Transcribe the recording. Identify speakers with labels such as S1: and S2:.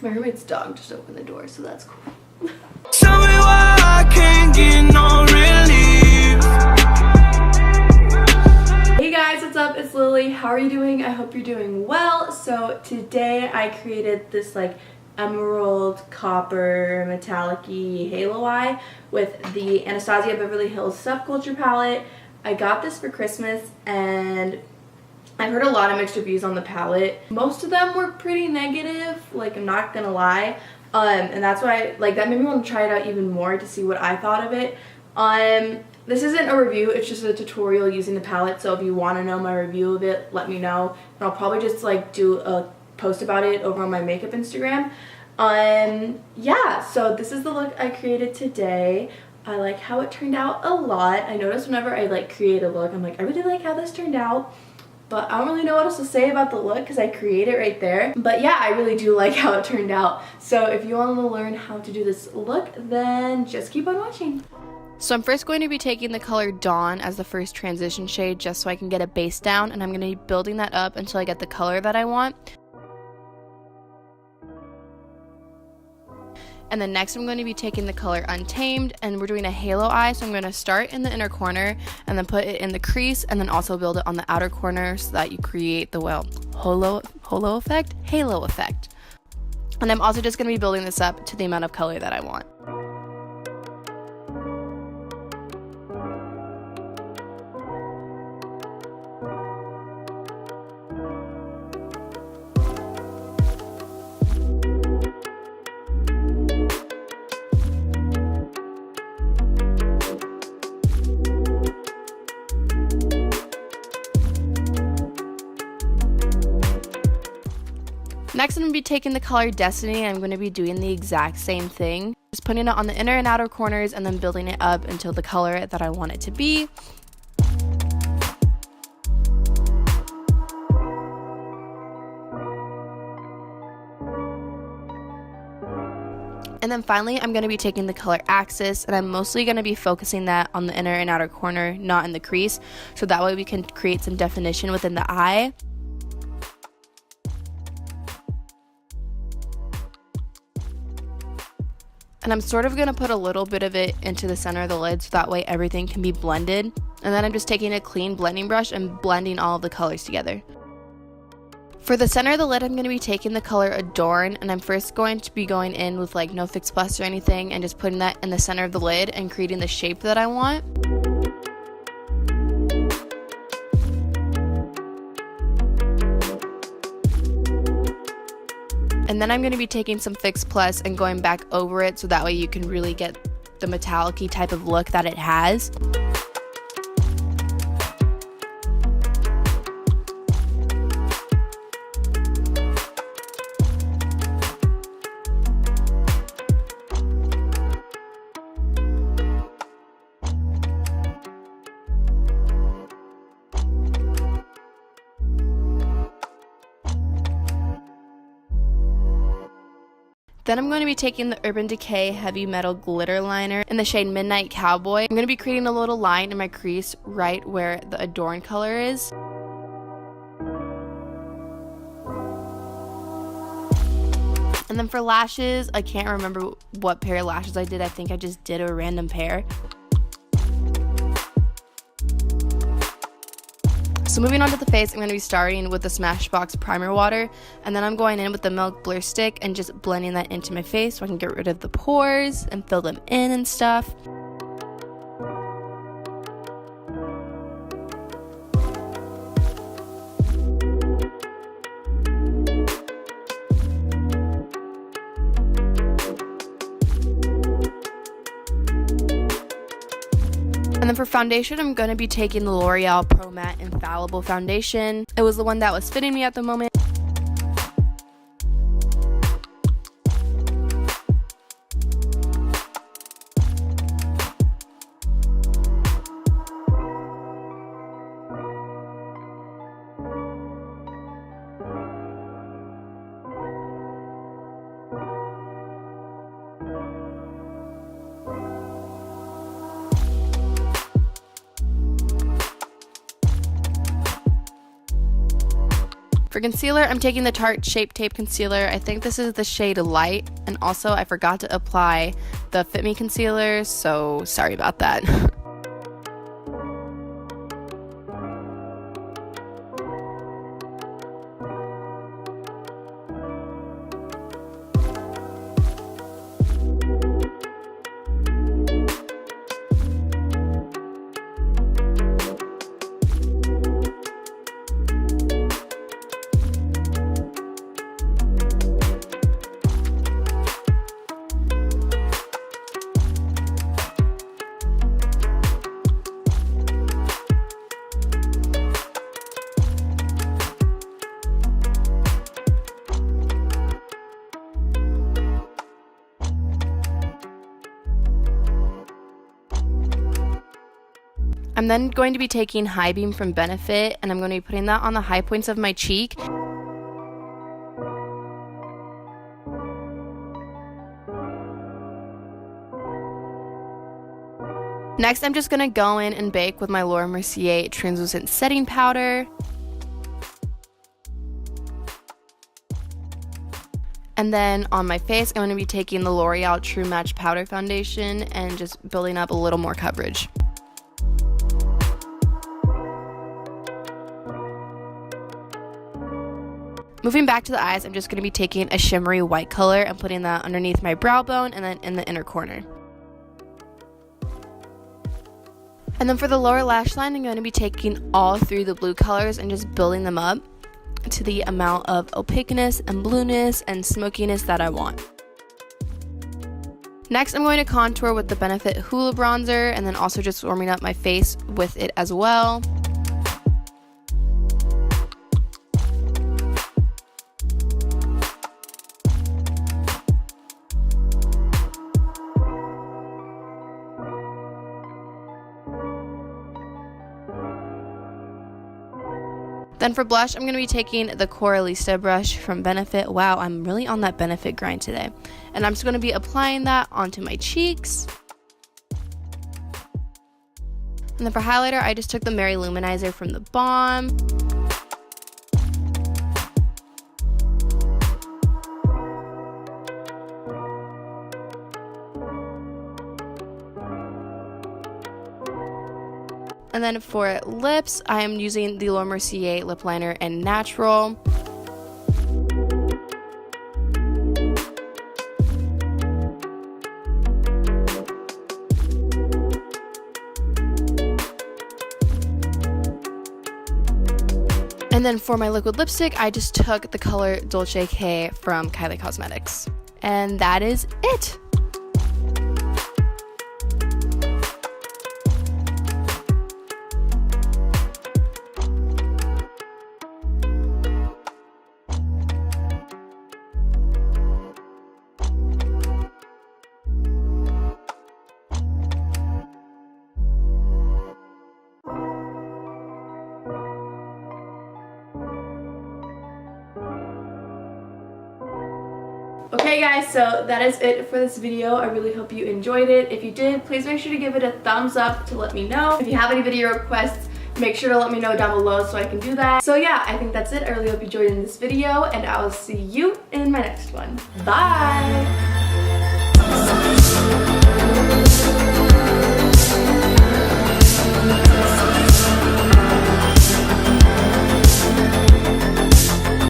S1: My roommate's dog just opened the door, so that's cool.
S2: Tell me why I can't get no relief.
S1: Hey guys, what's up? It's Lily. How are you doing? I hope you're doing well. So today I created this like emerald copper metallic-y halo eye with the Anastasia Beverly Hills Subculture palette. I got this for Christmas and I've heard a lot of mixed reviews on the palette. Most of them were pretty negative, like I'm not gonna lie. And that's why that made me want to try it out even more to see what I thought of it. This isn't a review, it's just a tutorial using the palette, so if you want to know my review of it, let me know. And I'll probably just do a post about it over on my makeup Instagram. Yeah, so this is the look I created today. I like how it turned out a lot. I notice whenever I create a look, I'm like, I really like how this turned out. But I don't really know what else to say about the look because I created it right there. But yeah, I really do like how it turned out. So if you want to learn how to do this look, then just keep on watching. So I'm first going to be taking the color Dawn as the first transition shade just so I can get a base down, and I'm going to be building that up until I get the color that I want. And then next I'm going to be taking the color Untamed, and we're doing a halo eye, so I'm going to start in the inner corner and then put it in the crease and then also build it on the outer corner so that you create the halo effect. And I'm also just going to be building this up to the amount of color that I want. Next I'm going to be taking the color Destiny, and I'm going to be doing the exact same thing. Just putting it on the inner and outer corners and then building it up until the color that I want it to be. And then finally I'm going to be taking the color Axis, and I'm mostly going to be focusing that on the inner and outer corner, not in the crease, so that way we can create some definition within the eye. And I'm sort of going to put a little bit of it into the center of the lid so that way everything can be blended. And then I'm just taking a clean blending brush and blending all of the colors together. For the center of the lid, I'm going to be taking the color Adorn, and I'm first going to be going in with no Fix Plus or anything and just putting that in the center of the lid and creating the shape that I want. And then I'm going to be taking some Fix Plus and going back over it so that way you can really get the metallic-y type of look that it has. Then I'm going to be taking the Urban Decay Heavy Metal Glitter Liner in the shade Midnight Cowboy. I'm going to be creating a little line in my crease right where the Adorn color is. And then for lashes, I can't remember what pair of lashes I did. I think I just did a random pair. So moving on to the face, I'm going to be starting with the Smashbox Primer Water, and then I'm going in with the Milk Blur Stick and just blending that into my face so I can get rid of the pores and fill them in and stuff. And then for foundation, I'm going to be taking the L'Oreal Pro Matte Infallible Foundation. It was the one that was fitting me at the moment. For concealer, I'm taking the Tarte Shape Tape Concealer. I think this is the shade Light, and also I forgot to apply the Fit Me Concealer, so sorry about that. I'm then going to be taking High Beam from Benefit, and I'm going to be putting that on the high points of my cheek. Next, I'm just going to go in and bake with my Laura Mercier translucent setting powder. And then on my face, I'm going to be taking the L'Oreal True Match Powder Foundation and just building up a little more coverage. Moving back to the eyes, I'm just going to be taking a shimmery white color and putting that underneath my brow bone and then in the inner corner. And then for the lower lash line, I'm going to be taking all three of the blue colors and just building them up to the amount of opaqueness and blueness and smokiness that I want. Next, I'm going to contour with the Benefit Hoola Bronzer and then also just warming up my face with it as well. Then for blush, I'm going to be taking the Coralista brush from Benefit. Wow, I'm really on that Benefit grind today. And I'm just going to be applying that onto my cheeks. And then for highlighter, I just took the Mary Luminizer from the Balm. And then for lips, I am using the Laura Mercier lip liner in Natural. And then for my liquid lipstick, I just took the color Dolce K from Kylie Cosmetics. And that is it. Okay guys, so that is it for this video. I really hope you enjoyed it. If you did, please make sure to give it a thumbs up to let me know. If you have any video requests, make sure to let me know down below so I can do that. So yeah, I think that's it. I really hope you enjoyed this video, and I will see you in my next one. Bye!